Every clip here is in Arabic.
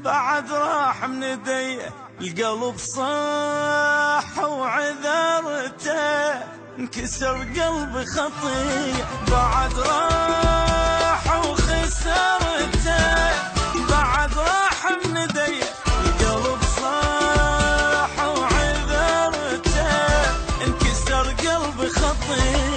بعد راح من يديه، القلب صاح وعذرته، انكسر قلبي خطيه بعد راح وخسرته، بعد راح من يديه، القلب صاح وعذرته، انكسر قلبي خطيه.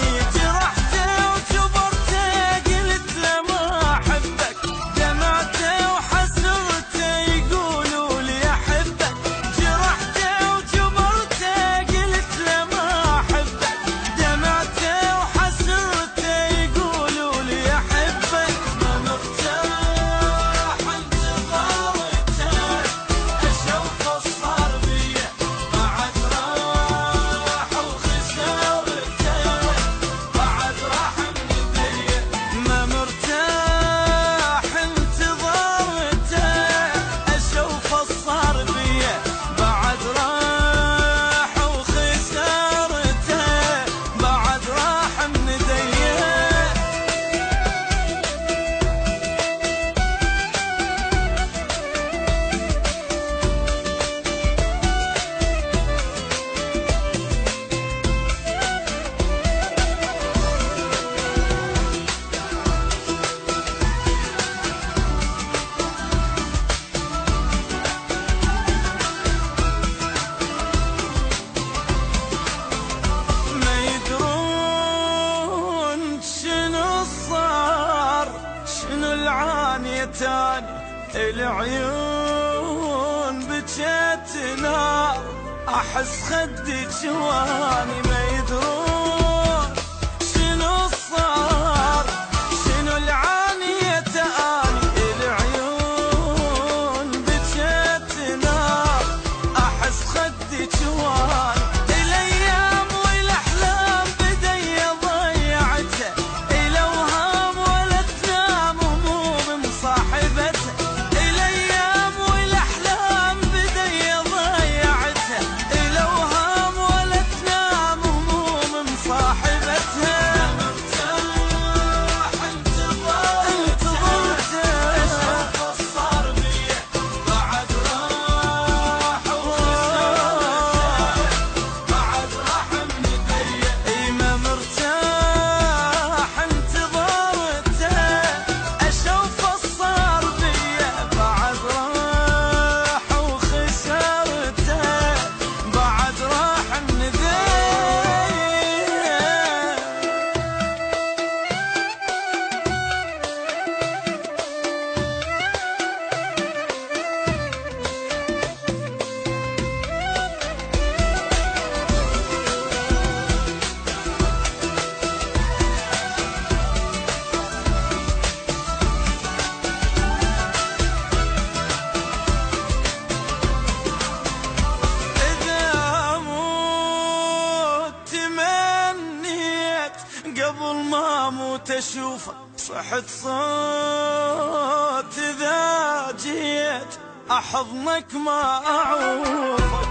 تاني العيون بجت نار، احس خدي جواني ما يدرون شنو صار، شنو العانية تاني العيون بجت نار، احس خدي جواني. الايام والاحلام بدي ضيعتها، الاوهام ولا تنام هموم مصاحبتها، الايام والاحلام بدي ضيعتها، الاوهام ولا تنام هموم مصاحبتها. مرتاح انتظرته، اشوف صار بيه بعد راح وخسرته، بعد راح من يديه. اي ما مرتاح انتظرته، اشوف صار بيه بعد راح وخسرته، بعد راح من يديه. إذا أموت تمنيت قبل ما أموت أشوفك، صحت صوت إذا جيت أحضنك ما أعوفك.